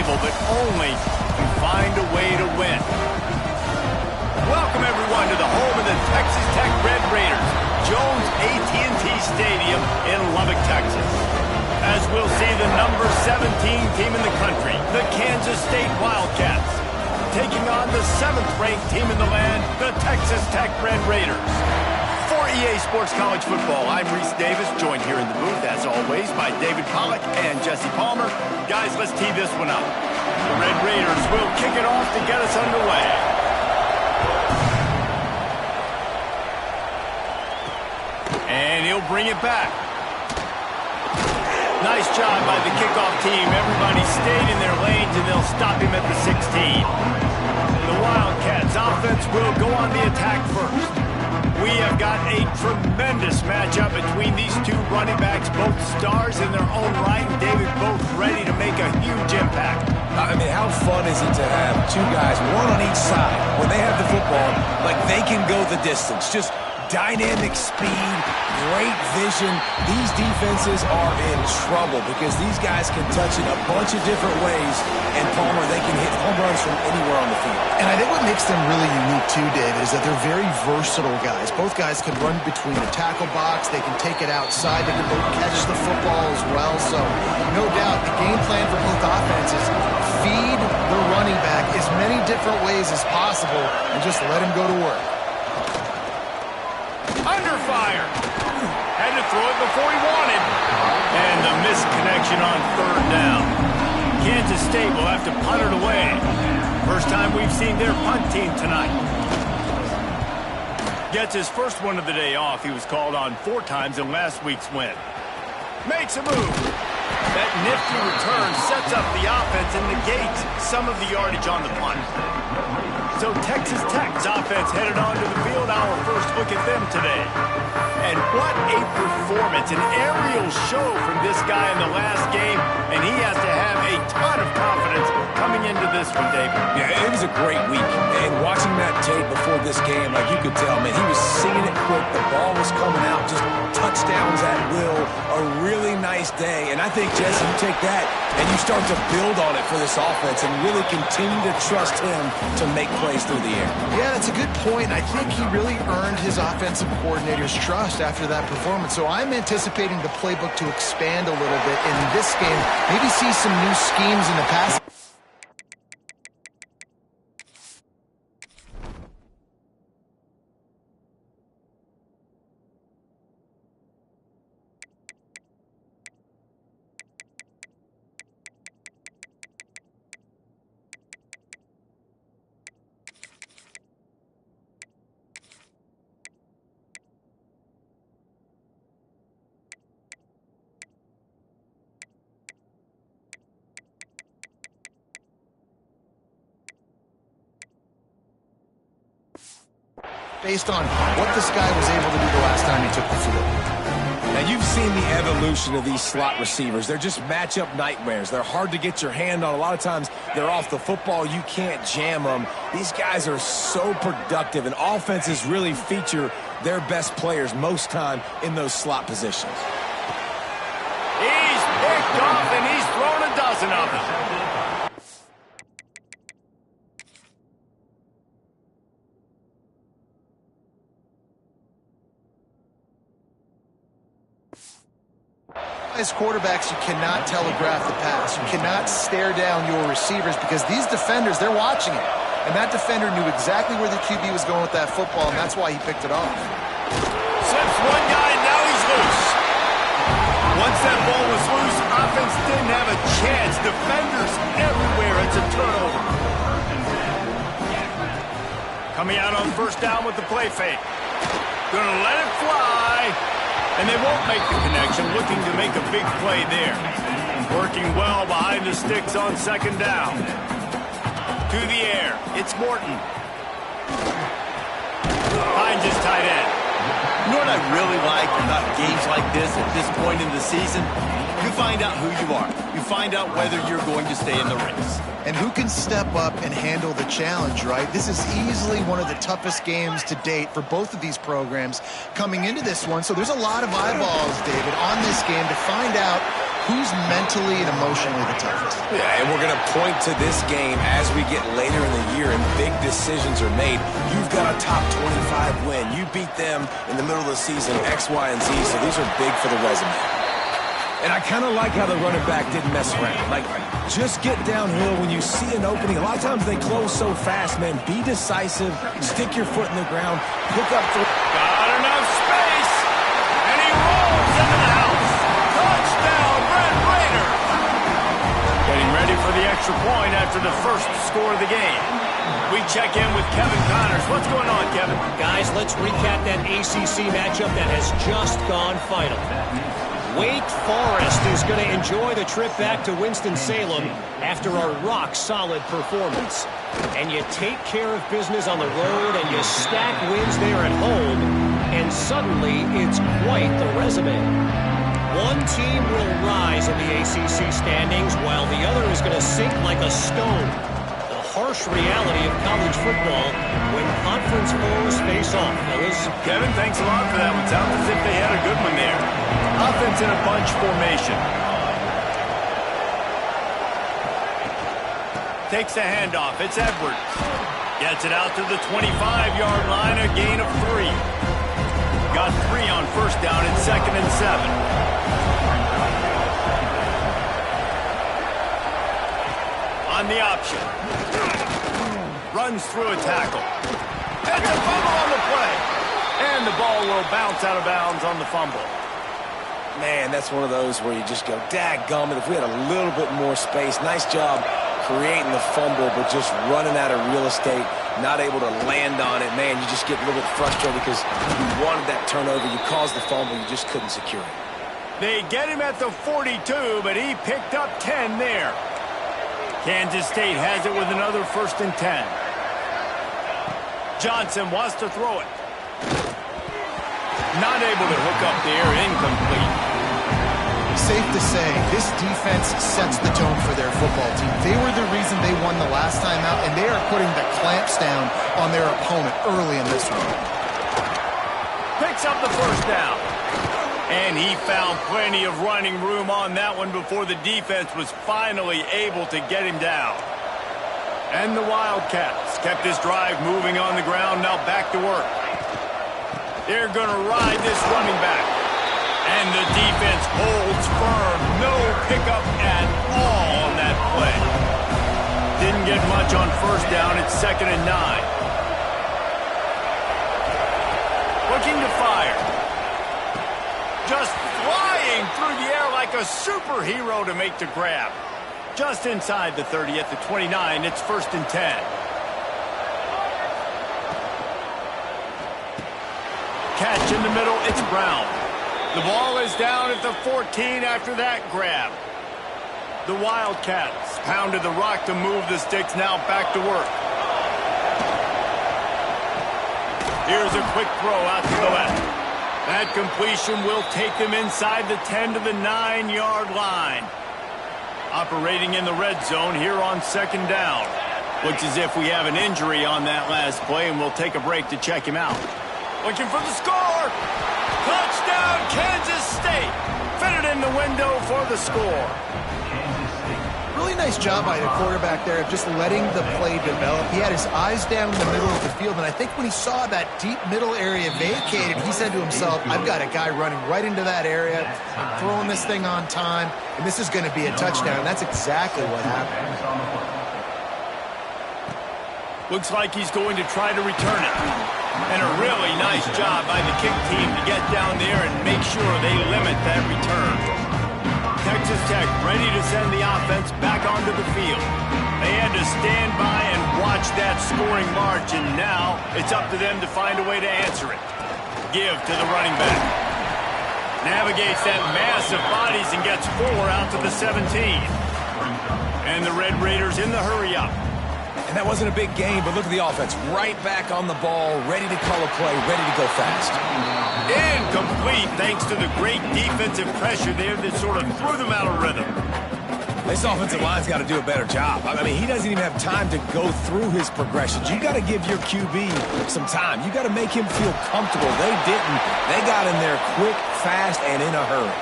table, but only to find a way to win. Welcome, everyone, to the home of the Texas Tech Red Raiders, Jones AT&T Stadium in Lubbock, Texas. As we'll see the number 17 team in the country, the Kansas State Wildcats, taking on the 7th-ranked team in the land, the Texas Tech Red Raiders. For EA Sports College Football, I'm Reese Davis, joined here in the booth, as always, by David Pollack and Jesse Palmer. Guys, let's tee this one up. The Red Raiders will kick it off to get us underway. And he'll bring it back. Nice job by the kickoff team. Everybody stayed in their lanes, and they'll stop him at the 16. The Wildcats offense will go on the attack first. We have got a tremendous matchup between these two running backs, both stars in their own right, and David, both ready to make a huge impact. I mean, how fun is it to have two guys, one on each side, when they have the football, like they can go the distance. Just dynamic speed, great vision. These defenses are in trouble because these guys can touch it a bunch of different ways, and Palmer, they can hit home runs from anywhere on the field. And I think what makes them really unique too, David, is that they're very versatile guys. Both guys can run between the tackle box, they can take it outside, they can both catch the football as well. So, no doubt, the game plan for both offenses, feed the running back as many different ways as possible and just let him go to work. Under fire. Had to throw it before he wanted. And the missed connection on 3rd down. Kansas State will have to punt it away. First time we've seen their punt team tonight. Gets his first one of the day off. He was called on 4 times in last week's win. Makes a move. That nifty return sets up the offense and negates some of the yardage on the punt. So Texas Tech's offense headed onto the field. Our first look at them today. And what a performance, an aerial show from this guy in the last game, and he has to have a ton of confidence coming into this one, David. Yeah, it was a great week, and watching that tape before this game, like you could tell, man, he was seeing it quick, the ball was coming out, just touchdowns at will, a really nice day, and I think, Jesse, you take that and you start to build on it for this offense and really continue to trust him to make plays through the air. Yeah, that's a good point. I think he really earned his offensive coordinator's trust after that performance. So I'm anticipating the playbook to expand a little bit in this game. Maybe see some new schemes in the pass. Based on what this guy was able to do the last time he took the field. Now, you've seen the evolution of these slot receivers. They're just matchup nightmares. They're hard to get your hand on. A lot of times, they're off the football. You can't jam them. These guys are so productive, and offenses really feature their best players most time in those slot positions. He's picked off, and he's thrown a dozen of them. As quarterbacks, you cannot telegraph the pass. You cannot stare down your receivers because these defenders, they're watching it. And that defender knew exactly where the QB was going with that football, and that's why he picked it off. Slips one guy, now he's loose. Once that ball was loose, offense didn't have a chance. Defenders everywhere. It's a turnover. Coming out on 1st down with the play fake. Gonna let it fly. And they won't make the connection, looking to make a big play there. Working well behind the sticks on 2nd down. To the air, it's Morton. Finds his tight end. You know what I really like about games like this at this point in the season? You find out who you are. You find out whether you're going to stay in the race. And who can step up and handle the challenge, right? This is easily one of the toughest games to date for both of these programs coming into this one. So there's a lot of eyeballs, David, on this game to find out who's mentally and emotionally the toughest? Yeah, and we're going to point to this game as we get later in the year and big decisions are made. You've got a top 25 win. You beat them in the middle of the season, X, Y, and Z, so these are big for the resume. And I kind of like how the running back didn't mess around. Like, just get downhill when you see an opening. A lot of times they close so fast, man. Be decisive. Stick your foot in the ground. Pick up the... Got enough space, and he rolls into the house. Touchdown, Red Raider. Getting ready for the extra point after the first score of the game. We check in with Kevin Connors. What's going on, Kevin? Guys, let's recap that ACC matchup that has just gone final. Wake Forest is going to enjoy the trip back to Winston-Salem after a rock-solid performance. And you take care of business on the road and you stack wins there at home, and suddenly it's quite the resume. One team will rise in the ACC standings while the other is going to sink like a stone. The harsh reality of college football when conference foes face off, fellas. Kevin, thanks a lot for that one. Sounds as if they had a good one there. Offense in a bunch formation. Takes the handoff. It's Edwards. Gets it out to the 25-yard line, a gain of 3. Got 3 on first down and 2nd and 7. On the option. Runs through a tackle. It's a fumble on the play. And the ball will bounce out of bounds on the fumble. Man, that's one of those where you just go, dadgummit, if we had a little bit more space. Nice job creating the fumble, but just running out of real estate, not able to land on it. Man, you just get a little bit frustrated because you wanted that turnover. You caused the fumble. You just couldn't secure it. They get him at the 42, but he picked up 10 there. Kansas State has it with another 1st and 10. Johnson wants to throw it. Not able to hook up there, incomplete. Safe to say, this defense sets the tone for their football team. They were the reason they won the last time out, and they are putting the clamps down on their opponent early in this one. Picks up the first down. And he found plenty of running room on that one before the defense was finally able to get him down. And the Wildcats kept this drive moving on the ground, now back to work. They're going to ride this running back. And the defense holds firm. No pickup at all on that play. Didn't get much on first down. It's 2nd and 9. Looking to fire. Just flying through the air like a superhero to make the grab. Just inside the 30 at the 29. It's 1st and 10. Catch in the middle. It's Brown. The ball is down at the 14 after that grab. The Wildcats pounded the rock to move the sticks, now back to work. Here's a quick throw out to the left. That completion will take them inside the 10 to the 9-yard line. Operating in the red zone here on 2nd down. Looks as if we have an injury on that last play, and we'll take a break to check him out. Looking for the score. Touchdown, Kansas State. Fitted in the window for the score. Really nice job by the quarterback there of just letting the play develop. He had his eyes down in the middle of the field, and I think when he saw that deep middle area vacated, he said to himself, I've got a guy running right into that area. I'm throwing this thing on time, and this is going to be a touchdown. And that's exactly what happened. Looks like he's going to try to return it. And a really nice job by the kick team to get down there and make sure they limit that return. Texas Tech ready to send the offense back onto the field. They had to stand by and watch that scoring march, and now it's up to them to find a way to answer it. Give to the running back. Navigates that mass of bodies and gets 4 out to the 17. And the Red Raiders in the hurry-up. And that wasn't a big game, but look at the offense. Right back on the ball, ready to call a play, ready to go fast. Incomplete thanks to the great defensive pressure there that sort of threw them out of rhythm. This offensive line's got to do a better job. I mean, he doesn't even have time to go through his progressions. You got to give your QB some time. You got to make him feel comfortable. They didn't. They got in there quick, fast, and in a hurry.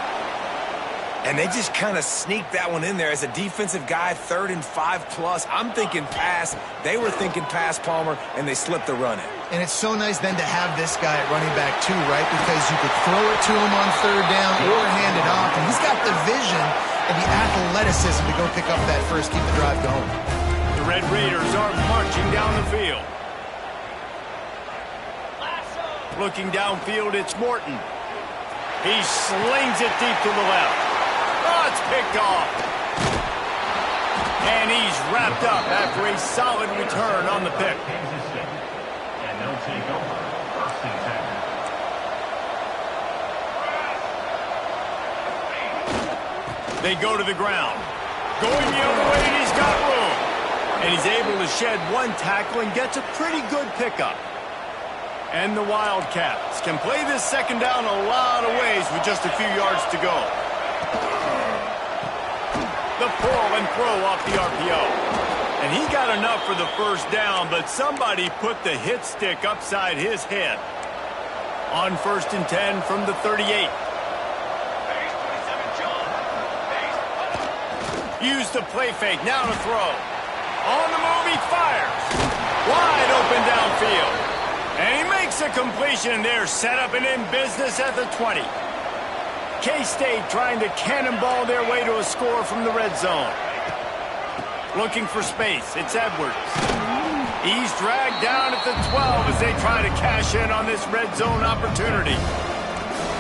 And they just kind of sneaked that one in there. As a defensive guy, 3rd and 5+. I'm thinking pass. They were thinking pass, Palmer, and they slipped the run in. And it's so nice then to have this guy at running back too, right? Because you could throw it to him on 3rd down or hand it off. And he's got the vision and the athleticism to go pick up that first, keep the drive going. The Red Raiders are marching down the field. Looking downfield, it's Morton. He slings it deep to the left. Oh, it's picked off. And he's wrapped up after a solid return on the pick. And they'll take over first and 10. They go to the ground. Going the other way, and he's got room. And he's able to shed one tackle and gets a pretty good pickup. And the Wildcats can play this second down a lot of ways with just a few yards to go. The pull and throw off the RPO. And he got enough for the first down, but somebody put the hit stick upside his head. On 1st and 10 from the 38. Use the play fake, now to throw. On the move, he fires. Wide open downfield. And he makes a completion there, set up and in business at the 20. K-State trying to cannonball their way to a score from the red zone. Looking for space, it's Edwards. He's dragged down at the 12 as they try to cash in on this red zone opportunity.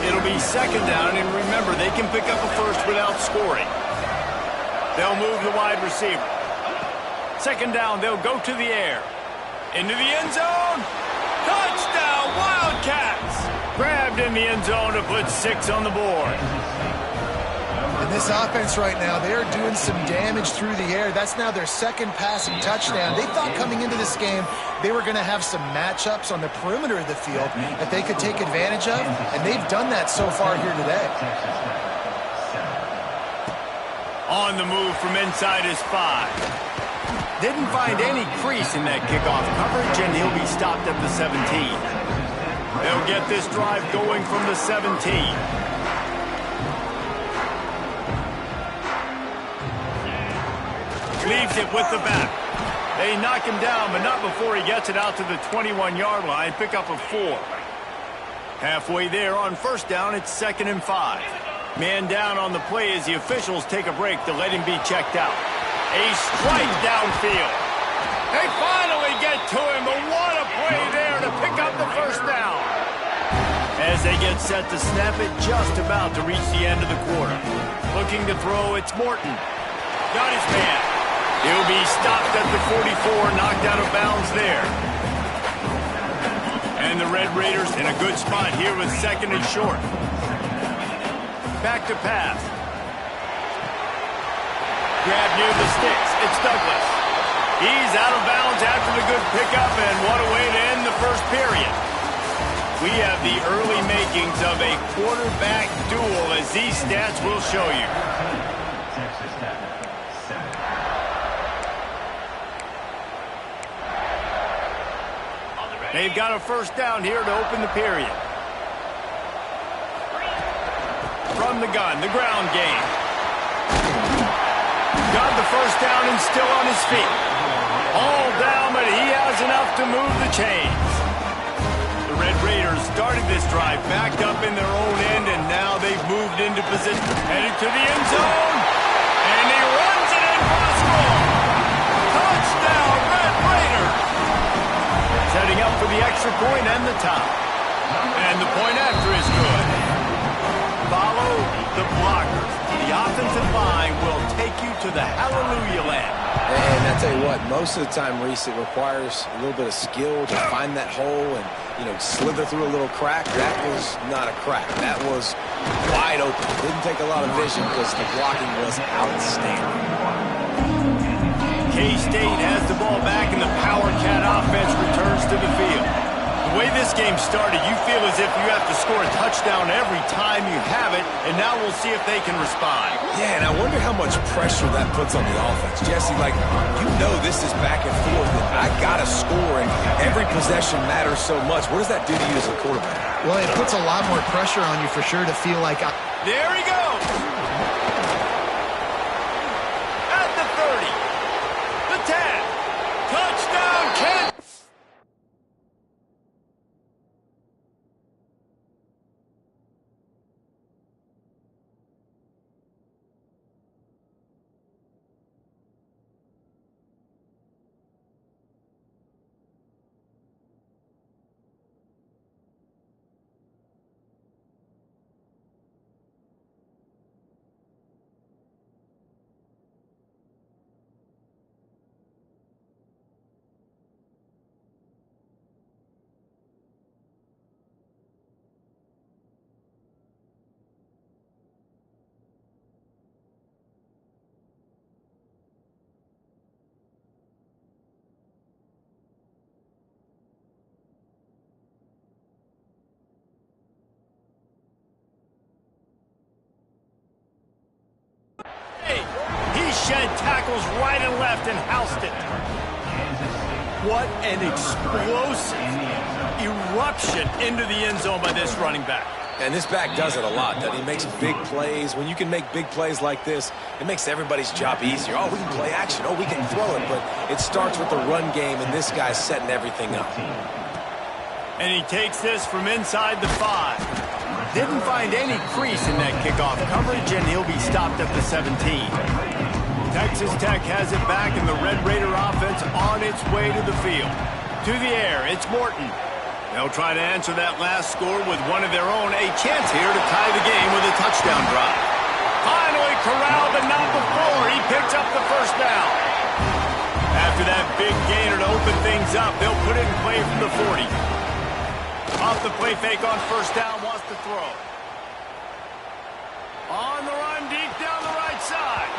It'll be second down, and remember, they can pick up a first without scoring. They'll move the wide receiver. Second down, they'll go to the air. Into the end zone. Touchdown, Wildcats! Grabbed in the end zone to put 6 on the board. And this offense right now, they are doing some damage through the air. That's now their second passing touchdown. They thought coming into this game they were going to have some matchups on the perimeter of the field that they could take advantage of, and they've done that so far here today. On the move from inside his 5. Didn't find any crease in that kickoff coverage, and he'll be stopped at the 17. They'll get this drive going from the 17. Leaves it with the back. They knock him down, but not before he gets it out to the 21-yard line. Pick up a 4. Halfway there on first down, it's 2nd and 5. Man down on the play as the officials take a break to let him be checked out. A strike downfield. They finally get to him, but what a play there to pick up the first down. As they get set to snap it, just about to reach the end of the quarter. Looking to throw, it's Morton. Got his man. He'll be stopped at the 44, knocked out of bounds there. And the Red Raiders in a good spot here with 2nd and short. Back to pass. Grab near the sticks. It's Douglas. He's out of bounds after the good pickup, and what a way to end the first period. We have the early makings of a quarterback duel, as these stats will show you. They've got a first down here to open the period. From the gun, the ground game. Got the first down and still on his feet. All down, but he has enough to move the chains. The Red Raiders started this drive backed up in their own end, and now they've moved into position. Headed to the end zone. And he runs it in for a score. Touchdown, Red Raiders. Setting up for the extra point and the top. And the point after is good. Follow the blockers. The offensive line will take you to the hallelujah land. And I tell you what, most of the time, Reese, it requires a little bit of skill to find that hole and, slither through a little crack. That was not a crack. That was wide open. Didn't take a lot of vision because the blocking was outstanding. K-State has the ball back, and the Power Cat offense returns to the field. The way this game started, you feel as if you have to score a touchdown every time you have it, and now we'll see if they can respond. Yeah, and I wonder how much pressure that puts on the offense. Jesse, this is back and forth, and I got to score, and every possession matters so much. What does that do to you as a quarterback? Well, it puts a lot more pressure on you for sure to feel like... There he goes! one can't. He shed tackles right and left and housed it. What an explosive eruption into the end zone by this running back. And this back does it a lot, doesn't he? Makes big plays. When you can make big plays like this, it makes everybody's job easier. Oh, we can play action. Oh, we can throw it. But it starts with the run game, and this guy's setting everything up. And he takes this from inside the 5. Didn't find any crease in that kickoff coverage, and he'll be stopped at the 17. Texas Tech has it back, and the Red Raider offense on its way to the field. To the air, it's Morton. They'll try to answer that last score with one of their own. A chance here to tie the game with a touchdown drive. Finally corralled, but not before. He picks up the first down. After that big gainer to open things up, they'll put it in play from the 40. Off the play fake on first down, wants to throw. On the run, deep down the right side.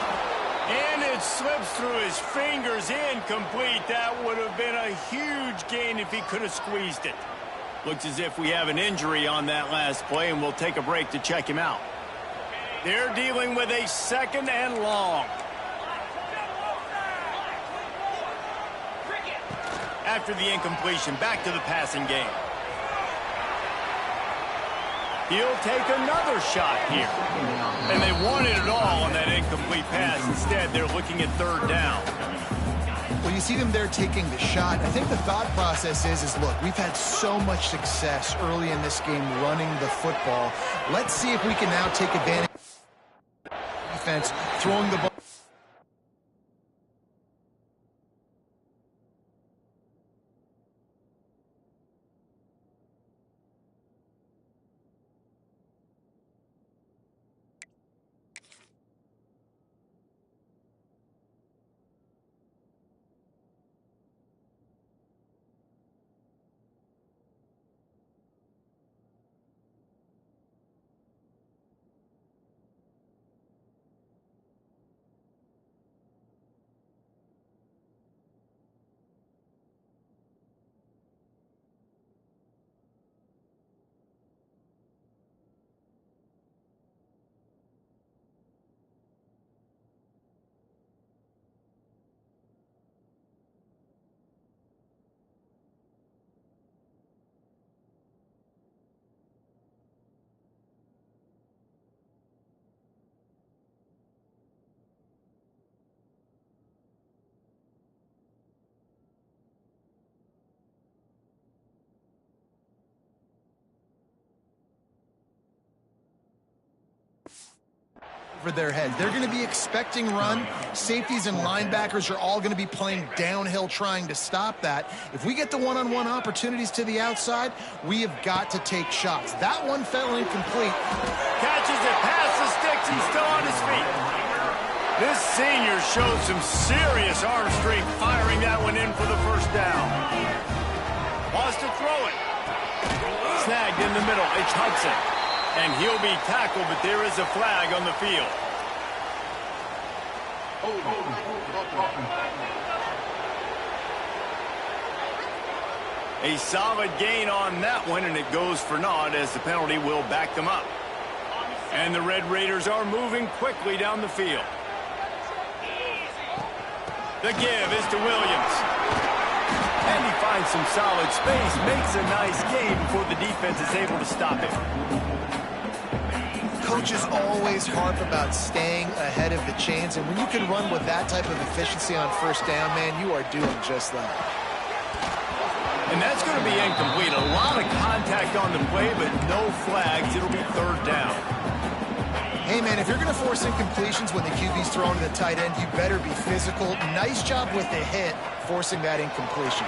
And it slips through his fingers, incomplete. That would have been a huge gain if he could have squeezed it. Looks as if we have an injury on that last play, and we'll take a break to check him out. They're dealing with a second and long. After the incompletion, back to the passing game. He'll take another shot here. And they wanted it all on that incomplete pass. Instead, they're looking at third down. Well, you see them there taking the shot. I think the thought process is look, we've had so much success early in this game running the football. Let's see if we can now take advantage of the defense, throwing the ball. Over their heads. They're going to be expecting run. Safeties and linebackers are all going to be playing downhill trying to stop that. If we get the one-on-one opportunities to the outside, we have got to take shots. That one fell incomplete. Catches it past the sticks. He's still on his feet. This senior showed some serious arm strength firing that one in for the first down. Wants to throw it. Snagged in the middle. It's Hudson. And he'll be tackled, but there is a flag on the field. A solid gain on that one, and it goes for naught as the penalty will back them up. And the Red Raiders are moving quickly down the field. The give is to Williams. And he finds some solid space, makes a nice gain before the defense is able to stop him. Coaches always harp about staying ahead of the chains, and when you can run with that type of efficiency on first down, man, you are doing just that. And that's going to be incomplete. A lot of contact on the play, but no flags. It'll be third down. Hey, man, if you're going to force incompletions when the QB's thrown to the tight end, you better be physical. Nice job with the hit, forcing that incompletion.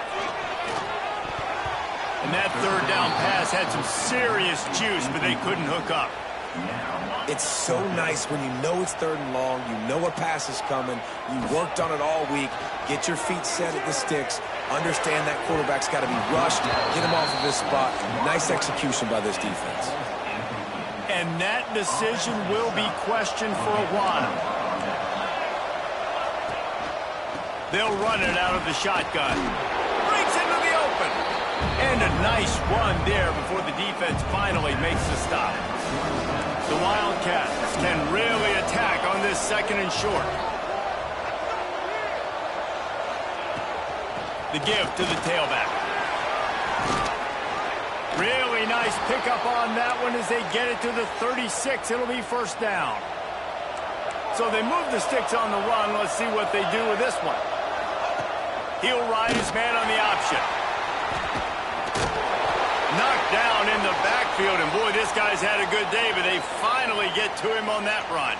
And that third down pass had some serious juice, but they couldn't hook up. It's so nice when you know it's third and long, you know a pass is coming, you worked on it all week, get your feet set at the sticks, understand that quarterback's got to be rushed, get him off of his spot. Nice execution by this defense. And that decision will be questioned for a while. They'll run it out of the shotgun. Breaks into the open. And a nice run there before the defense finally makes the stop. The Wildcats can really attack on this second and short. The give to the tailback. Really nice pickup on that one as they get it to the 36. It'll be first down. So they move the sticks on the run. Let's see what they do with this one. He'll ride his man on the option. Knocked down in the backfield, and boy, this guy's had a good day, but they finally get to him on that run.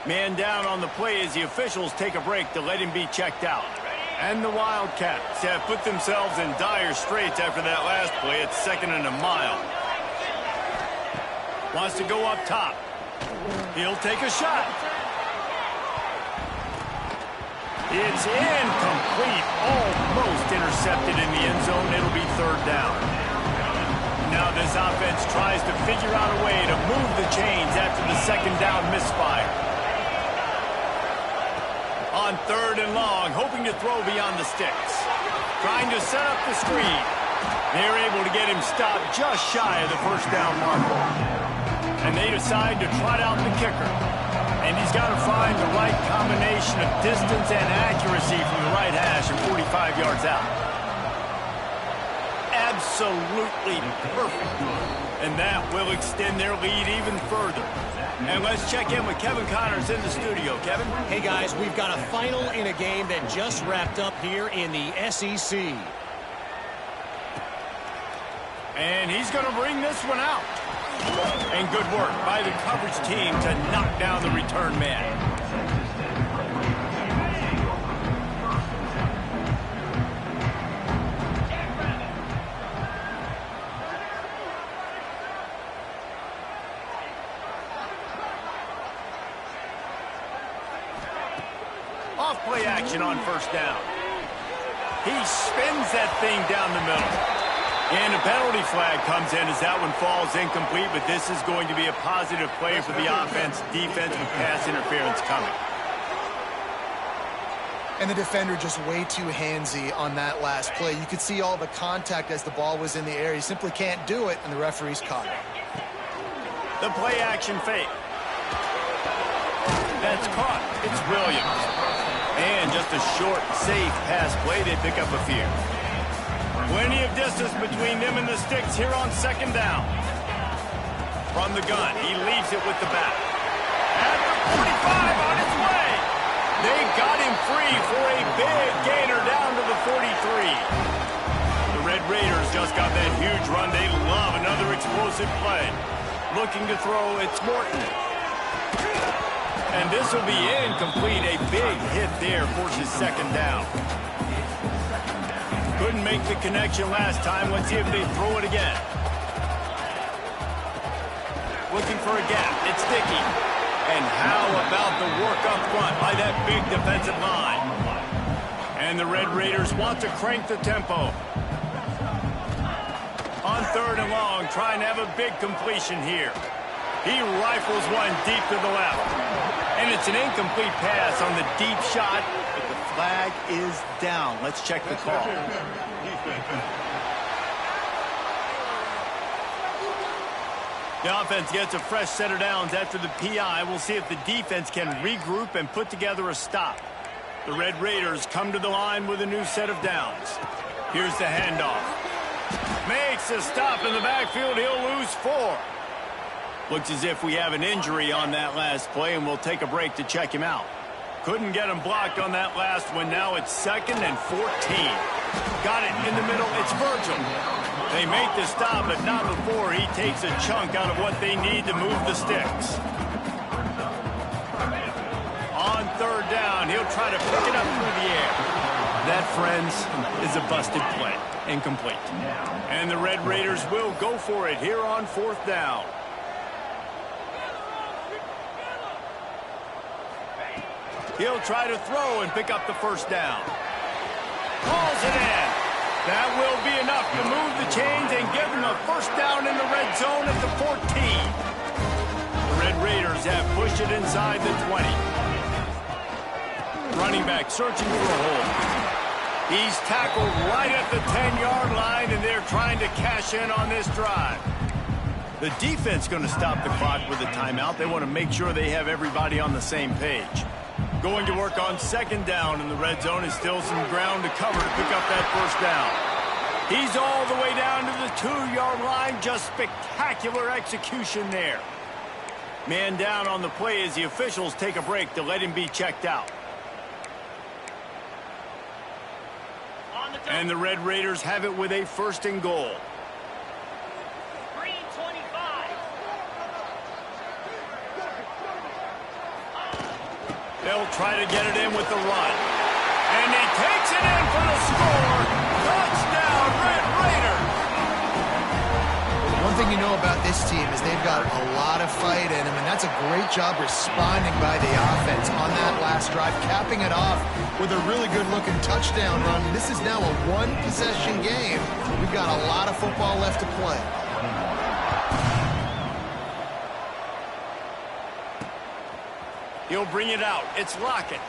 Man down on the play as the officials take a break to let him be checked out. And the Wildcats have put themselves in dire straits after that last play. It's 2nd and a mile. Wants to go up top. He'll take a shot. It's incomplete. Almost intercepted in the end zone. It'll be third down. Now this offense tries to figure out a way to move the chains after the second down misfire. On third and long, hoping to throw beyond the sticks. Trying to set up the screen. They're able to get him stopped just shy of the first down marker. And they decide to trot out the kicker. And he's got to find the right combination of distance and accuracy from the right hash and 45 yards out. Absolutely perfect. And that will extend their lead even further. And let's check in with Kevin Connors in the studio. Kevin? Hey, guys, we've got a final in a game that just wrapped up here in the SEC. And he's going to bring this one out. And good work by the coverage team to knock down the return man. Off-play action on first down. He spins that thing down the middle. And a penalty flag comes in as that one falls incomplete, but this is going to be a positive play for the offense. Defense with pass interference coming. And the defender just way too handsy on that last play. You could see all the contact as the ball was in the air. He simply can't do it, and the referee's caught it. The play action fake. That's caught. It's Williams. And just a short, safe pass play. They pick up a few. Plenty of distance between them and the sticks here on second down. From the gun, he leaves it with the back. At the 45 on its way. They got him free for a big gainer down to the 43. The Red Raiders just got that huge run. They love another explosive play. Looking to throw, it's Morton. And this will be incomplete. A big hit there forces second down. Couldn't make the connection last time. Let's see if they throw it again. Looking for a gap. It's Dickey. And how about the work up front by that big defensive line? And the Red Raiders want to crank the tempo. On third and long, trying to have a big completion here. He rifles one deep to the left. And it's an incomplete pass on the deep shot. Flag is down. Let's check the call. The offense gets a fresh set of downs after the PI. We'll see if the defense can regroup and put together a stop. The Red Raiders come to the line with a new set of downs. Here's the handoff. Makes a stop in the backfield. He'll lose 4. Looks as if we have an injury on that last play, and we'll take a break to check him out. Couldn't get him blocked on that last one. Now it's 2nd and 14. Got it in the middle. It's Virgil. They make the stop, but not before he takes a chunk out of what they need to move the sticks. On 3rd down, he'll try to pick it up through the air. That, friends, is a busted play. Incomplete. And the Red Raiders will go for it here on 4th down. He'll try to throw and pick up the 1st down. Calls it in. That will be enough to move the chains and give them a 1st down in the red zone at the 14. The Red Raiders have pushed it inside the 20. Running back searching for a hole. He's tackled right at the 10-yard line, and they're trying to cash in on this drive. The defense going to stop the clock with a timeout. They want to make sure they have everybody on the same page. Going to work on 2nd down in the red zone. Is still some ground to cover to pick up that 1st down. He's all the way down to the 2-yard line. Just spectacular execution there. Man down on the play as the officials take a break to let him be checked out. And the Red Raiders have it with a 1st and goal. They'll try to get it in with the run. And he takes it in for the score. Touchdown, Red Raiders! One thing you know about this team is they've got a lot of fight in them, and that's a great job responding by the offense on that last drive, capping it off with a really good-looking touchdown run. This is now a 1-possession game. We've got a lot of football left to play. He'll bring it out. It's Lockett.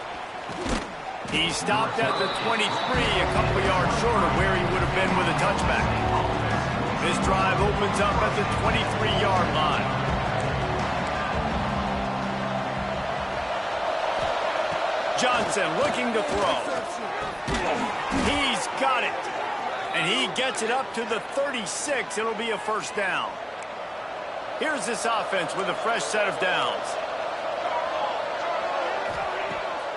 He stopped at the 23, a couple yards short of where he would have been with a touchback. This drive opens up at the 23-yard line. Johnson looking to throw. He's got it. And he gets it up to the 36. It'll be a 1st down. Here's this offense with a fresh set of downs.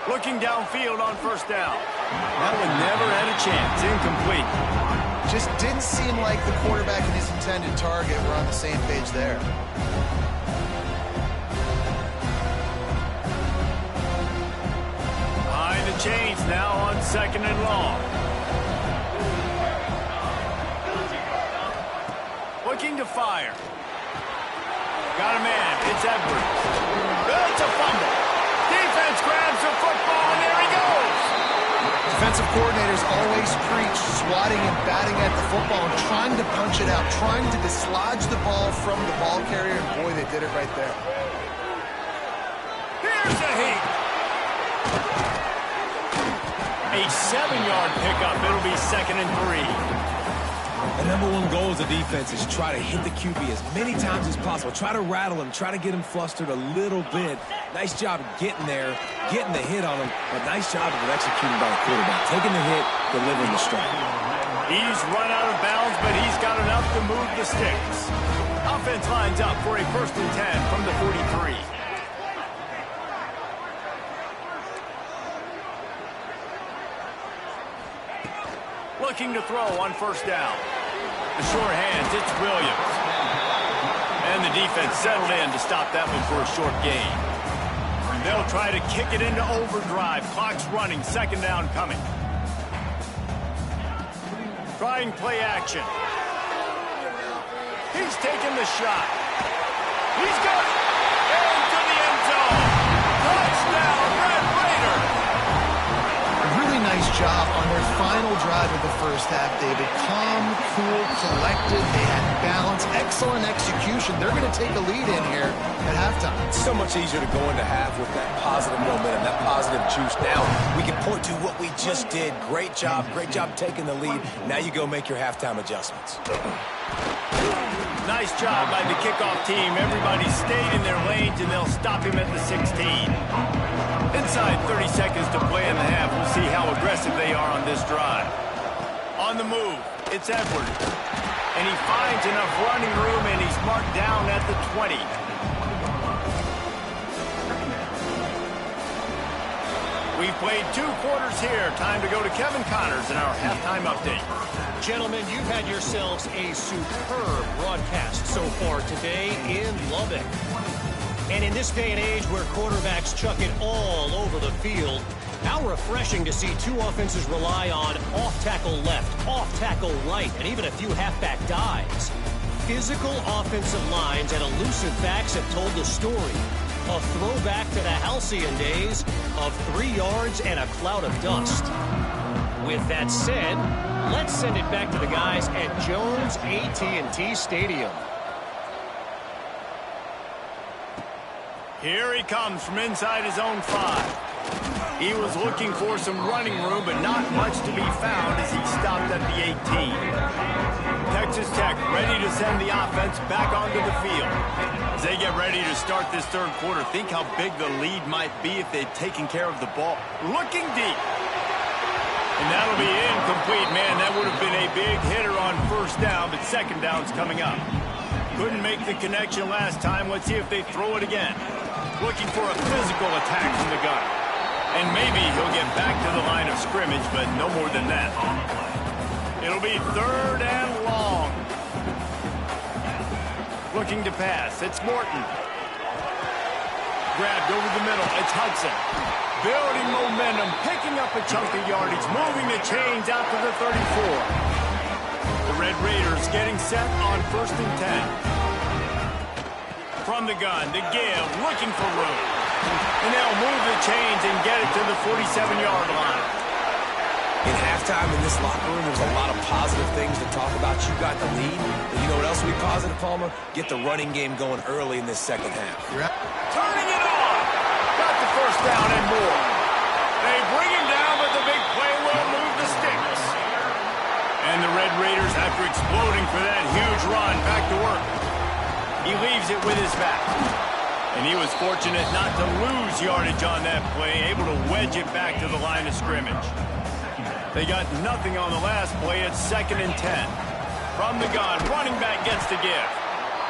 Looking downfield on 1st down. That one never had a chance. Incomplete. Just didn't seem like the quarterback and his intended target were on the same page there. Behind the chains now on 2nd and long. Looking to fire. Got a man. It's Edwards. It's a fumble. Defense grabs the football, and there he goes. Defensive coordinators always preach swatting and batting at the football and trying to punch it out, trying to dislodge the ball from the ball carrier, and boy, they did it right there. Here's a heat. A 7-yard pickup. It'll be 2nd and 3. The #1 goal as a defense is try to hit the QB as many times as possible. Try to rattle him, try to get him flustered a little bit. Nice job getting there, getting the hit on him, but nice job of executing by the quarterback. Taking the hit, delivering the strike. He's run out of bounds, but he's got enough to move the sticks. Offense lines up for a 1st and 10 from the 43. Looking to throw on 1st down. The short hands, it's Williams. And the defense settled in to stop that one for a short gain. They'll try to kick it into overdrive. Clock's running, 2nd down coming. Trying play action. He's taking the shot. He's got it. Into the end zone. Touchdown, Red Raiders. Really nice job on their final drive of the 1st half, David. Calm, cool, collected. They had balance, excellent execution. They're going to take a lead in here at halftime. It's so much easier to go into half with that positive momentum, that positive juice. Now we can point to what we just did. Great job taking the lead. Now you go make your halftime adjustments. Nice job by the kickoff team. Everybody stayed in their lanes, and they'll stop him at the 16. Inside 30 seconds to play in the half. We'll see how aggressive they are on this drive. On the move, it's Edwards. And he finds enough running room, and he's marked down at the 20. We've played 2 quarters here. Time to go to Kevin Connors in our halftime update. Gentlemen, you've had yourselves a superb broadcast so far today in Lubbock. And in this day and age where quarterbacks chuck it all over the field, how refreshing to see 2 offenses rely on off-tackle left, off-tackle right, and even a few halfback dives. Physical offensive lines and elusive backs have told the story. A throwback to the halcyon days of 3 yards and a cloud of dust. With that said, let's send it back to the guys at Jones AT&T Stadium. Here he comes from inside his own 5. He was looking for some running room, but not much to be found as he stopped at the 18. Texas Tech ready to send the offense back onto the field. As they get ready to start this 3rd quarter, think how big the lead might be if they'd taken care of the ball. Looking deep. And that'll be incomplete. Man, that would have been a big hitter on 1st down, but 2nd down's coming up. Couldn't make the connection last time. Let's see if they throw it again. Looking for a physical attack from the gun. And maybe he'll get back to the line of scrimmage, but no more than that. It'll be 3rd and long. Looking to pass. It's Morton. Grabbed over the middle. It's Hudson. Building momentum, picking up a chunk of yardage, moving the chains out to the 34. The Red Raiders getting set on 1st and 10. From the gun, to give, looking for room. And they'll move the chains and get it to the 47-yard line. In halftime, in this locker room, there's a lot of positive things to talk about. You got the lead. But you know what else will be positive, Palmer? Get the running game going early in this 2nd half. Turning it on. Got the 1st down and more. They bring him down, but the big play will move the sticks. And the Red Raiders, after exploding for that huge run, back to work. He leaves it with his back. And he was fortunate not to lose yardage on that play, able to wedge it back to the line of scrimmage. They got nothing on the last play. It's 2nd and 10. From the gun, running back gets to give.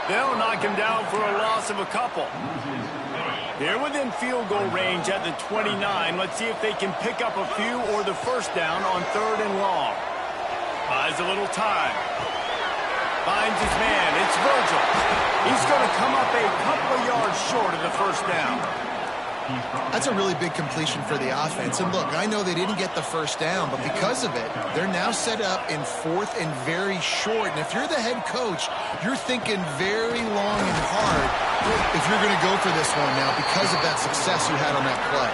They'll knock him down for a loss of a couple. They're within field goal range at the 29. Let's see if they can pick up a few or the 1st down on 3rd and long. Buys a little time. Finds his man. It's Virgil. He's going to come up a couple of yards short of the 1st down. That's a really big completion for the offense. And look, I know they didn't get the 1st down, but because of it, they're now set up in 4th and very short. And if you're the head coach, you're thinking very long and hard if you're going to go for this one now because of that success you had on that play.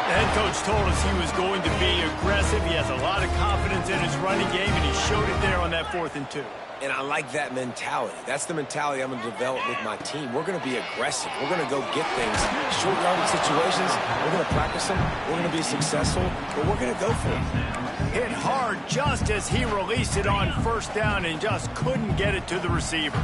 The head coach told us he was going to be aggressive. He has a lot of confidence in his running game, and he showed it there on that 4th and 2. And I like that mentality. That's the mentality I'm going to develop with my team. We're going to be aggressive. We're going to go get things. Short yardage situations, we're going to practice them. We're going to be successful, but we're going to go for it. Hit hard just as he released it on 1st down and just couldn't get it to the receiver.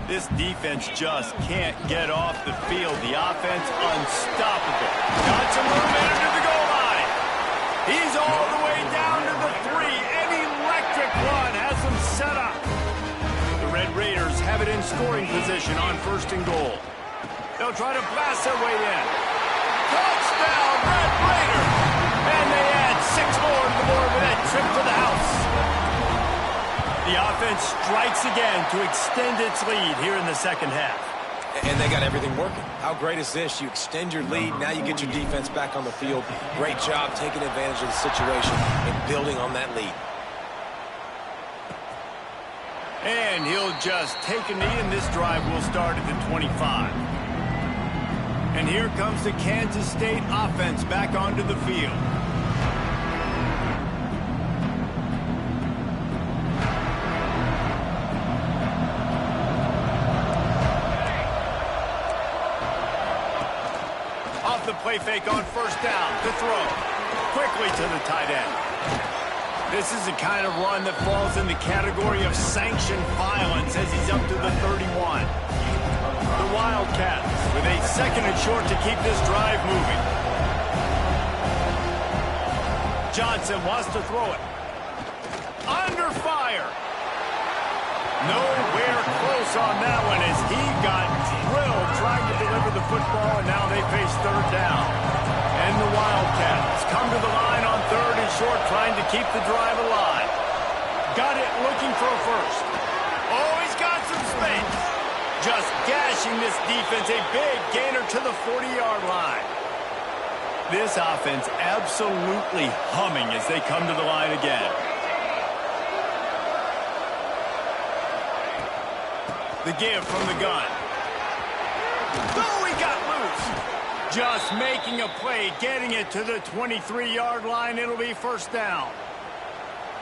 This defense just can't get off the field. The offense unstoppable. Got some room into the goal line. He's all the way down to the 3. An electric run has him set up. Red Raiders have it in scoring position on 1st and goal. They'll try to blast their way in. Touchdown, Red Raiders! And they add 6 more to the board with that trip to the house. The offense strikes again to extend its lead here in the 2nd half. And they got everything working. How great is this? You extend your lead, now you get your defense back on the field. Great job taking advantage of the situation and building on that lead. And he'll just take a knee, and this drive will start at the 25. And here comes the Kansas State offense back onto the field. Off the play fake on 1st down to throw. Quickly to the tight end. This is the kind of run that falls in the category of sanctioned violence as he's up to the 31. The Wildcats with a second and short to keep this drive moving. Johnson wants to throw it. Under fire. Nowhere close on that one as he got drilled trying to deliver the football, and now they face third down. And the Wildcats come to the line on third and short, trying to keep the drive alive. Got it, looking for a first. Oh, he's got some space. Just gashing this defense, a big gainer to the 40-yard line. This offense absolutely humming as they come to the line again. The give from the gun. Oh, he got loose. Just making a play, getting it to the 23-yard line. It'll be first down.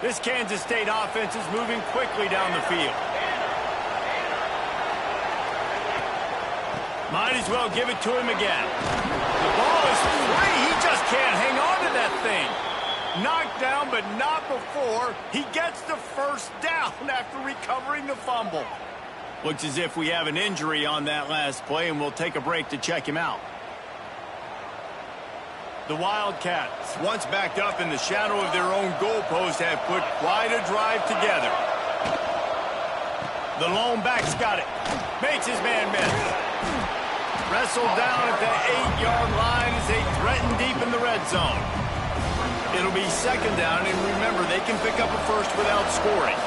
This Kansas State offense is moving quickly down the field. Might as well give it to him again. The ball is free. He just can't hang on to that thing. Knocked down, but not before. He gets the first down after recovering the fumble. Looks as if we have an injury on that last play, and we'll take a break to check him out. The Wildcats, once backed up in the shadow of their own goalpost, have put quite a drive together. The lone back's got it. Makes his man miss. Wrestled down at the 8-yard line as they threaten deep in the red zone. It'll be second down, and remember, they can pick up a first without scoring.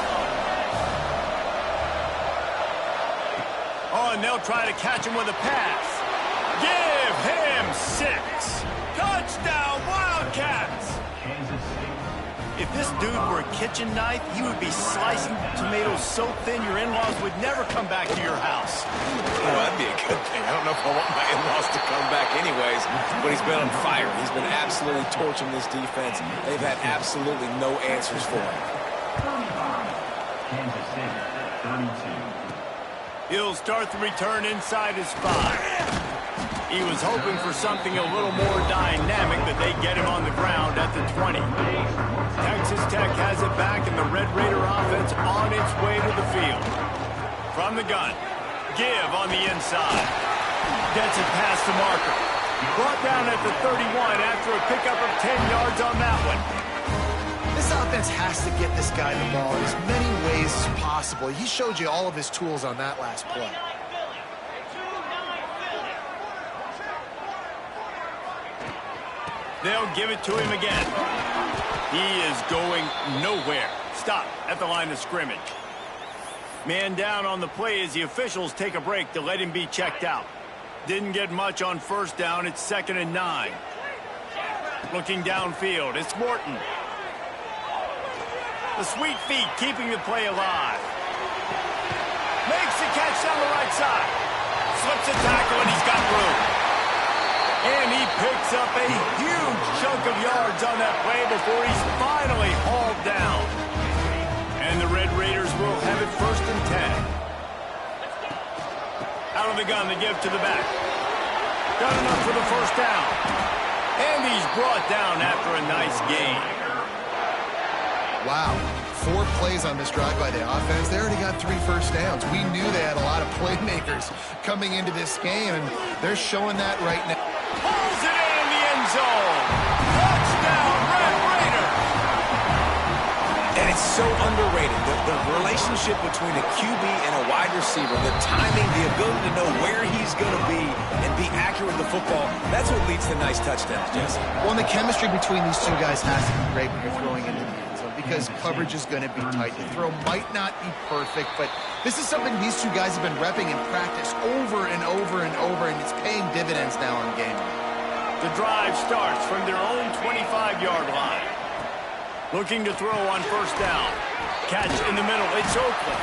Oh, and they'll try to catch him with a pass. Give him 6. Touchdown, Wildcats! If this dude were a kitchen knife, he would be slicing tomatoes so thin your in-laws would never come back to your house. Well, that'd be a good thing. I don't know if I want my in-laws to come back anyways, but he's been on fire. He's been absolutely torching this defense. They've had absolutely no answers for him. Kansas State, 32. He'll start the return inside his 5. He was hoping for something a little more dynamic, but they get him on the ground at the 20. Texas Tech has it back, and the Red Raider offense on its way to the field. From the gun, give on the inside. Gets it past the marker. Brought down at the 31 after a pickup of 10 yards on that one. This offense has to get this guy the ball in as many ways as possible. He showed you all of his tools on that last play. They'll give it to him again. He is going nowhere. Stop at the line of scrimmage. Man down on the play as the officials take a break to let him be checked out. Didn't get much on first down. It's 2nd and 9. Looking downfield, it's Morton. The sweet feet keeping the play alive. Makes the catch down the right side. Slips a tackle, and he's got room. And he picks up a huge chunk of yards on that play before he's finally hauled down. And the Red Raiders will have it 1st and 10. Out of the gun, the give to the back. Got enough for the first down. And he's brought down after a nice gain. Wow. 4 plays on this drive by the offense. They already got 3 first downs. We knew they had a lot of playmakers coming into this game, and they're showing that right now. Pulls it in the end zone. Touchdown, Red Raider. And it's so underrated. The relationship between a QB and a wide receiver, the timing, the ability to know where he's going to be and be accurate with the football, that's what leads to nice touchdowns, Jesse. Well, and the chemistry between these 2 guys has to be great when you're throwing into the end zone because coverage is going to be tight. The throw might not be perfect, but this is something these 2 guys have been repping in practice over and over and over, and it's paying dividends now in game. The drive starts from their own 25-yard line. Looking to throw on first down. Catch in the middle. It's Oakland.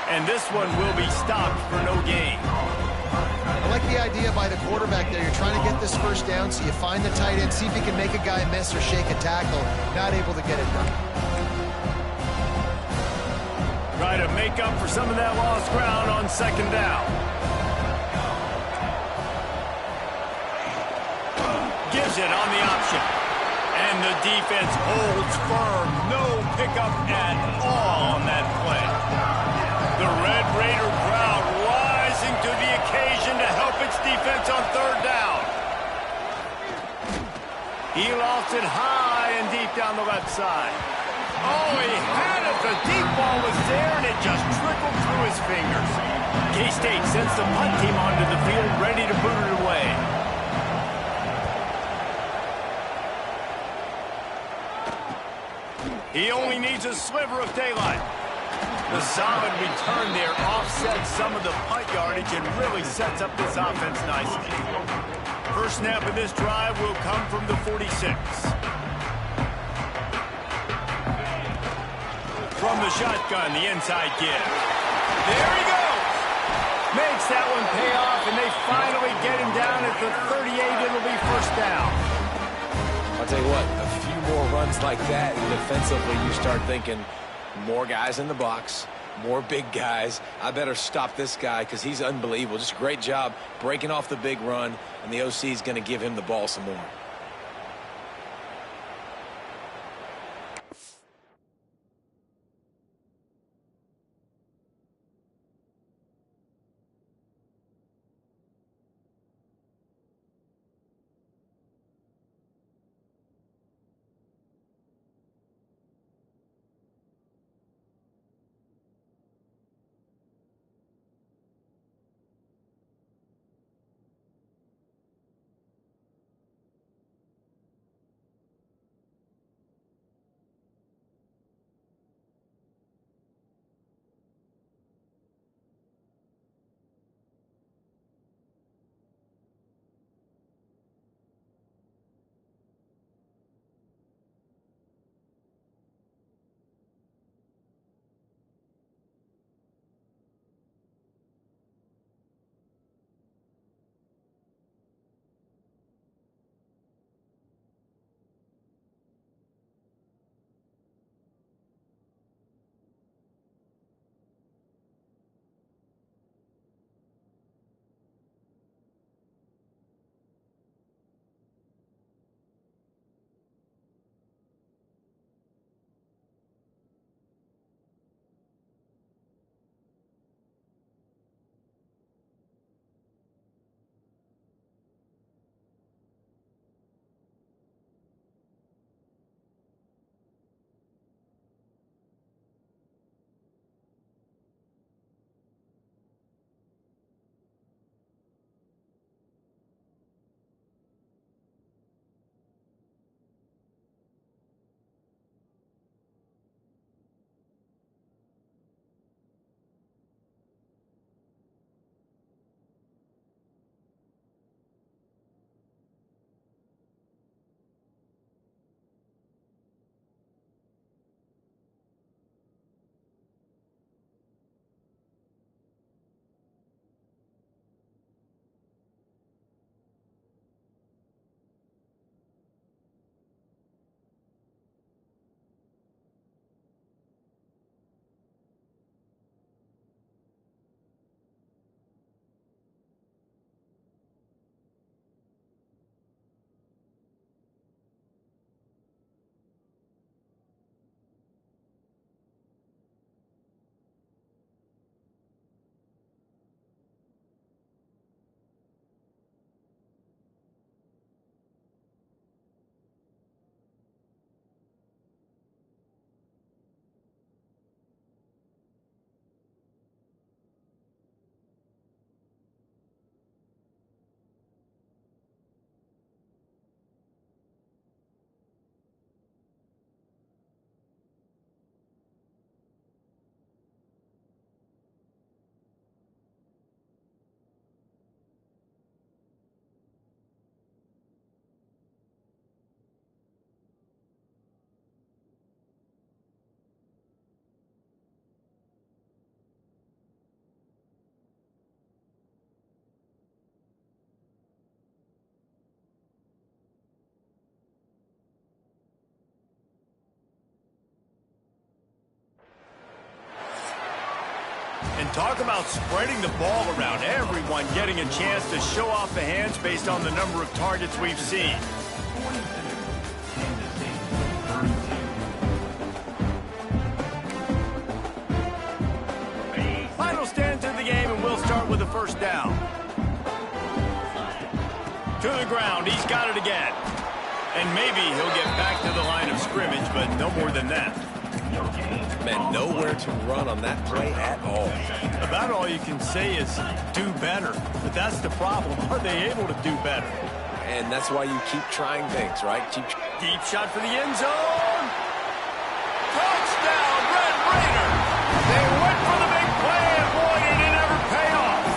And this one will be stopped for no gain. I like the idea by the quarterback there. You're trying to get this first down, so you find the tight end, see if he can make a guy miss or shake a tackle. Not able to get it done. Try to make up for some of that lost ground on second down. Gives it on the option. And the defense holds firm. No pickup at all on that play. The Red Raider crowd rising to the occasion to help its defense on third down. He lost it high and deep down the left side. Oh, he had it. The deep ball was there, and it just trickled through his fingers. K-State sends the punt team onto the field, ready to boot it away. He only needs a sliver of daylight. The solid return there offsets some of the punt yardage and really sets up this offense nicely. First snap of this drive will come from the 46. From the shotgun, the inside give. There he goes. Makes that one pay off, and they finally get him down at the 38. It'll be first down. I'll tell you what, a few more runs like that, and defensively you start thinking, more guys in the box, more big guys. I better stop this guy because he's unbelievable. Just a great job breaking off the big run, and the OC is going to give him the ball some more. And talk about spreading the ball around. Everyone getting a chance to show off the hands based on the number of targets we've seen. first down. To the ground. He's got it again. And maybe he'll get back to the line of scrimmage, but no more than that. Man, nowhere to run on that play at all. About all you can say is do better. But that's the problem. Are they able to do better? And that's why you keep trying things, right? Deep shot for the end zone. Touchdown, Red Raiders. They went for the big play, and boy, did it ever pay off.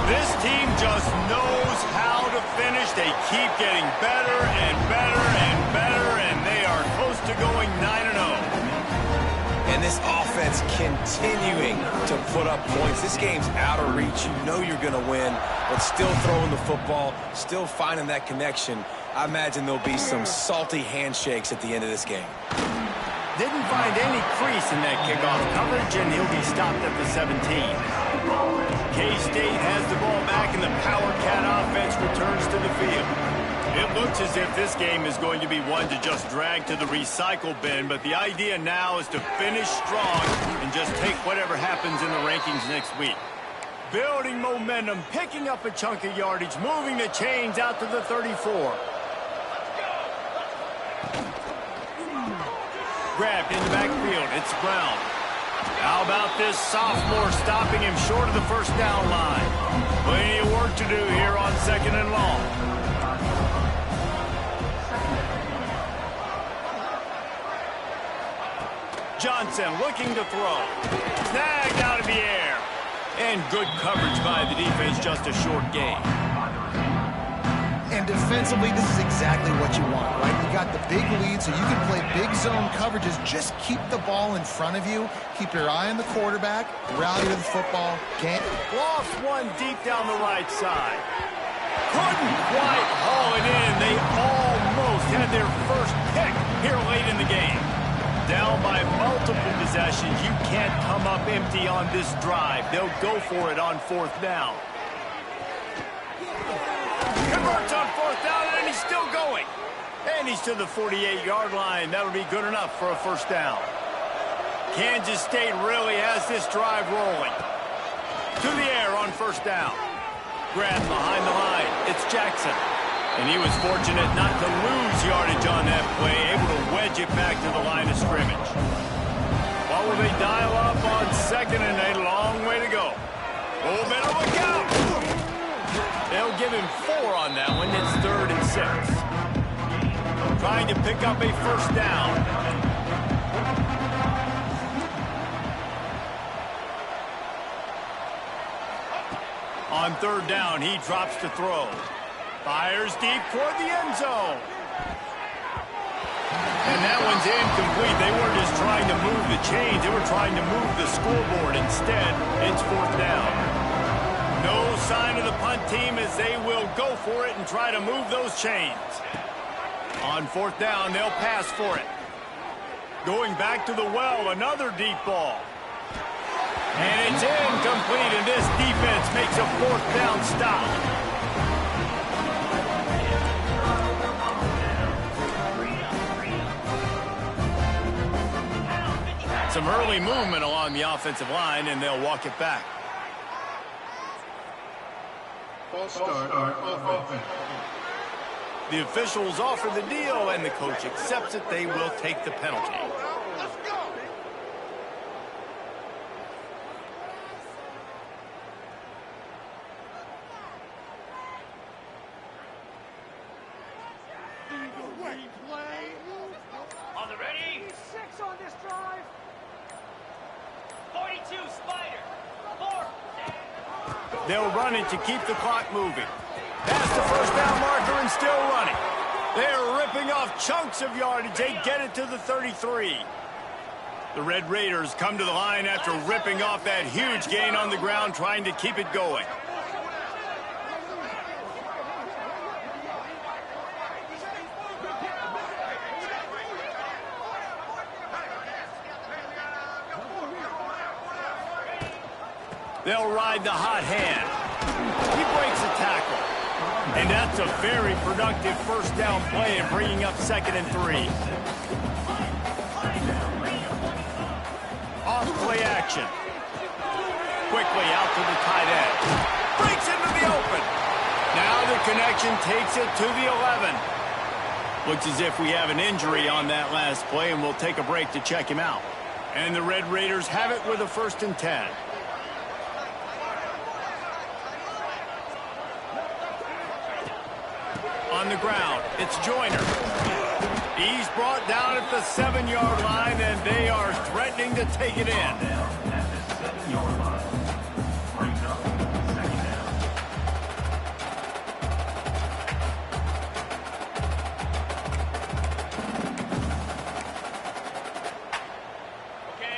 This team just knows how to finish. They keep getting better and better and better, and they are close to going 9-0. And this offense continuing to put up points. This game's out of reach. You know you're going to win, but still throwing the football, still finding that connection. I imagine there'll be some salty handshakes at the end of this game. Didn't find any crease in that kickoff coverage, and he'll be stopped at the 17. K-State has the ball back, and the Power Cat offense returns to the field. It looks as if this game is going to be one to just drag to the recycle bin, but the idea now is to finish strong and just take whatever happens in the rankings next week. Building momentum, picking up a chunk of yardage, moving the chains out to the 34. Grabbed in the backfield. It's Brown. How about this sophomore stopping him short of the first down line? Plenty of work to do here on 2nd and long. Johnson looking to throw. Snagged out of the air. And good coverage by the defense, just a short gain. And defensively, this is exactly what you want, right? You got the big lead, so you can play big zone coverages. Just keep the ball in front of you. Keep your eye on the quarterback. Rally to the football. Lost one deep down the right side. Couldn't quite haul it in. They almost had their first pick here late in the game. Down by multiple possessions. You can't come up empty on this drive. They'll go for it on 4th down. Converts on 4th down, and he's still going. And he's to the 48-yard line. That'll be good enough for a first down. Kansas State really has this drive rolling. To the air on 1st down. Grabbed behind the line. It's Jackson. And he was fortunate not to lose yardage on that play, able to wedge it back to the line of scrimmage. What will they dial up on 2nd and a long way to go? Oh, better look out! They'll give him 4 on that one. It's 3rd and 6. Trying to pick up a first down. On 3rd down, he drops to throw. Fires deep toward the end zone. And that one's incomplete. They weren't just trying to move the chains. They were trying to move the scoreboard. Instead, it's 4th down. No sign of the punt team as they will go for it and try to move those chains. On 4th down, they'll pass for it. Going back to the well, another deep ball. And it's incomplete, and this defense makes a 4th down stop. Some early movement along the offensive line, and they'll walk it back. False start offense. The officials offer the deal, and the coach accepts it. They will take the penalty. Let's go. On the ready? 6 on this drive. 42, Spider. 4. They'll run it to keep the clock moving. Past the first down marker and still running. They're ripping off chunks of yardage. They get it to the 33. The Red Raiders come to the line after ripping off that huge gain on the ground, trying to keep it going. They'll ride the hot hand. He breaks a tackle. And that's a very productive first down play and bringing up 2nd and 3. Off play action. quickly out to the tight end. Breaks into the open. Now the connection takes it to the 11. Looks as if we have an injury on that last play, and we'll take a break to check him out. And the Red Raiders have it with a 1st and 10. On the ground, it's Joyner. He's brought down at the 7-yard line, and they are threatening to take it in.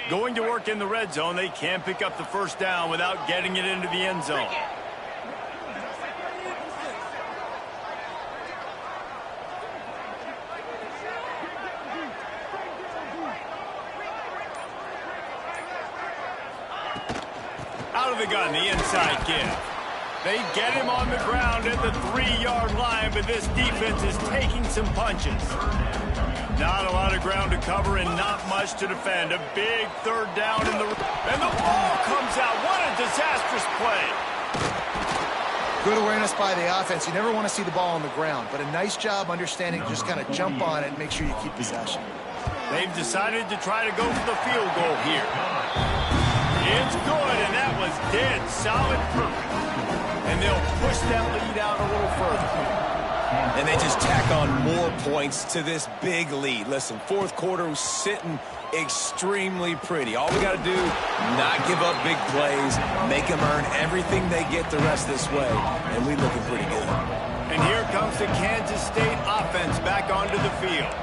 Going to work in the red zone, they can't pick up the 1st down without getting it into the end zone. Out of the gun, the inside give. They get him on the ground at the 3-yard line, but this defense is taking some punches. Not a lot of ground to cover and not much to defend. A big 3rd down in the... And the ball comes out. What a disastrous play. Good awareness by the offense. You never want to see the ball on the ground, but a nice job understanding to just kind of jump on it and make sure you keep possession. They've decided to try to go for the field goal here. It's good, and that was dead solid perfect. And they'll push that lead out a little further. And they just tack on more points to this big lead. Listen, 4th quarter was sitting extremely pretty. All we got to do, not give up big plays, make them earn everything they get the rest of this way, and we looking pretty good. And here comes the Kansas State offense back onto the field.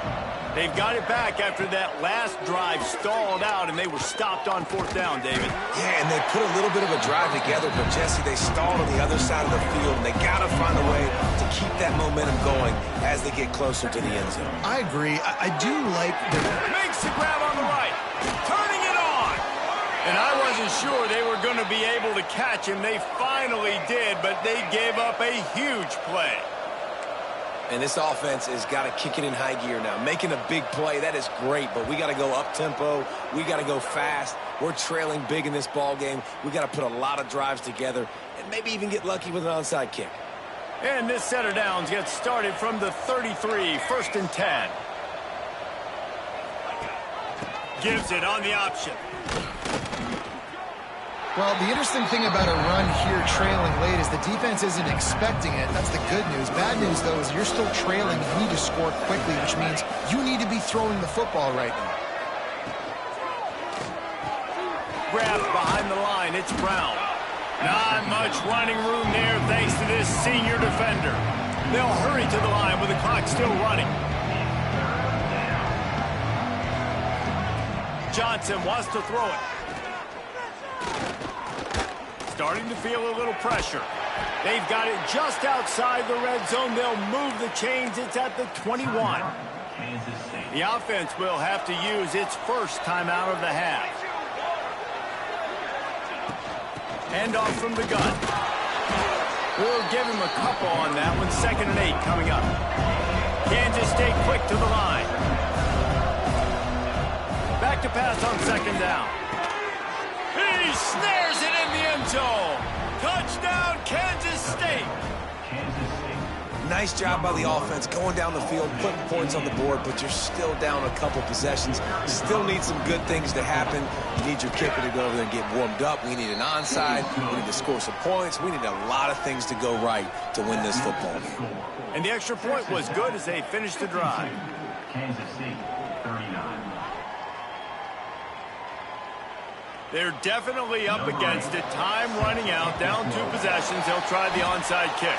They've got it back after that last drive stalled out, and they were stopped on 4th down, David. Yeah, and they put a little bit of a drive together, but, Jesse, they stalled on the other side of the field, and they got to find a way to keep that momentum going as they get closer to the end zone. I agree. I do like the... Makes the grab on the right. Turning it on. And I wasn't sure they were going to be able to catch him. They finally did, but they gave up a huge play. And this offense has got to kick it in high gear now. Making a big play, that is great, but we got to go up-tempo. We got to go fast. We're trailing big in this ball game. We got to put a lot of drives together and maybe even get lucky with an onside kick. And this set of downs gets started from the 33, 1st and 10. Gives it on the option. Well, the interesting thing about a run here trailing late is the defense isn't expecting it. That's the good news. Bad news, though, is you're still trailing. You need to score quickly, which means you need to be throwing the football right now. Grab behind the line. It's Brown. Not much running room there thanks to this senior defender. They'll hurry to the line with the clock still running. Johnson wants to throw it. Starting to feel a little pressure. They've got it just outside the red zone. They'll move the chains. It's at the 21. The offense will have to use its 1st timeout of the half. Hand off from the gun. We'll give him a couple on that one. 2nd and 8 coming up. Kansas State quick to the line. Back to pass on 2nd down. He snares it in the end zone. Touchdown, Kansas State. Nice job by the offense going down the field, putting points on the board, but you're still down a couple possessions. You still need some good things to happen. You need your kicker to go over there and get warmed up. We need an onside. We need to score some points. We need a lot of things to go right to win this football game. And the extra point was good as they finished the drive. Kansas State, 39. They're definitely up against it. Time running out, down 2 possessions. They'll try the onside kick.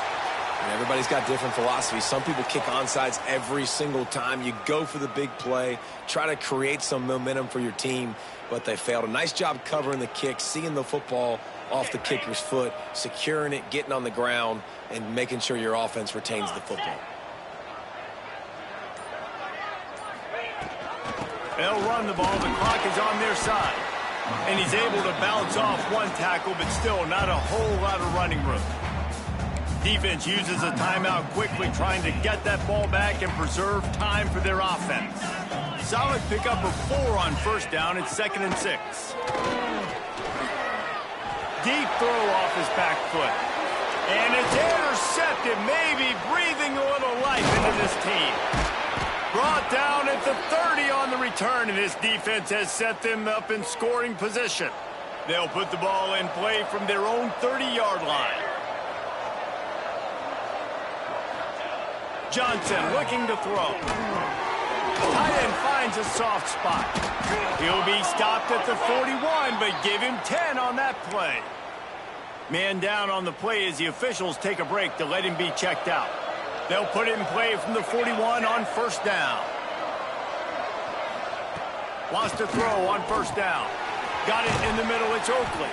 And everybody's got different philosophies. Some people kick onsides every single time. You go for the big play, try to create some momentum for your team, but they failed. A nice job covering the kick, seeing the football off the kicker's foot, securing it, getting on the ground, and making sure your offense retains the football. They'll run the ball. The clock is on their side. And he's able to bounce off 1 tackle, but still not a whole lot of running room. Defense uses a timeout quickly, trying to get that ball back and preserve time for their offense. Solid pickup of 4 on 1st down. It's 2nd and 6. deep throw off his back foot. And it's intercepted, maybe breathing a little life into this team. Brought down at the 30 on the return, and this defense has set them up in scoring position. They'll put the ball in play from their own 30-yard line. Johnson looking to throw. The tight end finds a soft spot. He'll be stopped at the 41, but give him 10 on that play. Man down on the play as the officials take a break to let him be checked out. They'll put it in play from the 41 on first down. Wants to throw on first down. Got it in the middle, it's Oakley.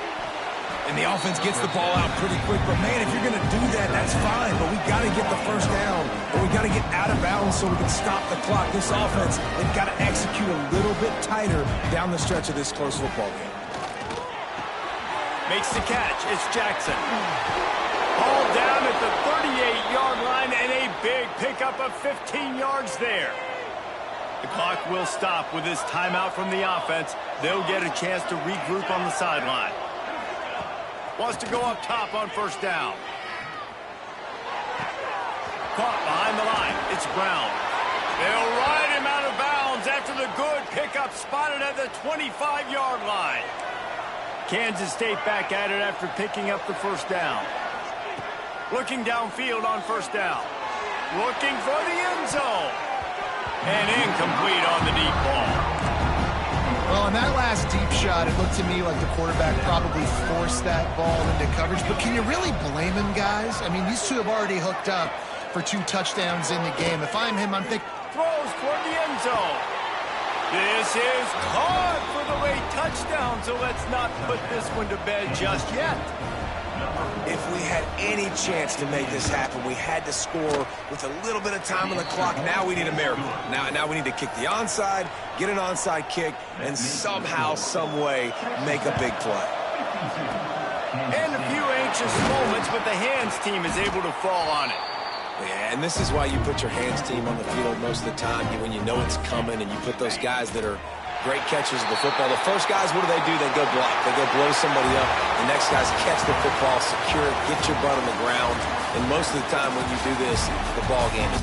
And the offense gets the ball out pretty quick. But, man, if you're going to do that, that's fine. But we got to get the first down, or we got to get out of bounds so we can stop the clock. This offense, they've got to execute a little bit tighter down the stretch of this close football game. Makes the catch. It's Jackson. Ball down at the 38-yard line, and a big pickup of 15 yards there. The clock will stop with this timeout from the offense. They'll get a chance to regroup on the sideline. Wants to go up top on first down. Caught behind the line. It's Brown. They'll ride him out of bounds after the good pickup spotted at the 25-yard line. Kansas State back at it after picking up the first down. Looking downfield on first down. Looking for the end zone. And incomplete on the deep ball. Well, on that last deep shot, it looked to me like the quarterback probably forced that ball into coverage. But can you really blame him, guys? I mean, these two have already hooked up for 2 touchdowns in the game. If I'm him, I'm thinking... Throws toward the end zone. This is caught for the late touchdown, so let's not put this one to bed just yet. If we had any chance to make this happen, we had to score with a little bit of time on the clock. Now we need a miracle. Now we need to kick the onside, get an onside kick, and somehow, some way, make a big play. And a few anxious moments, but the hands team is able to fall on it. Yeah, and this is why you put your hands team on the field most of the time, when you know it's coming, and you put those guys that are great catchers of the football. The first guys, what do? They go block. They go blow somebody up. The next guys catch the football, secure it, get your butt on the ground. And most of the time when you do this, the ball game is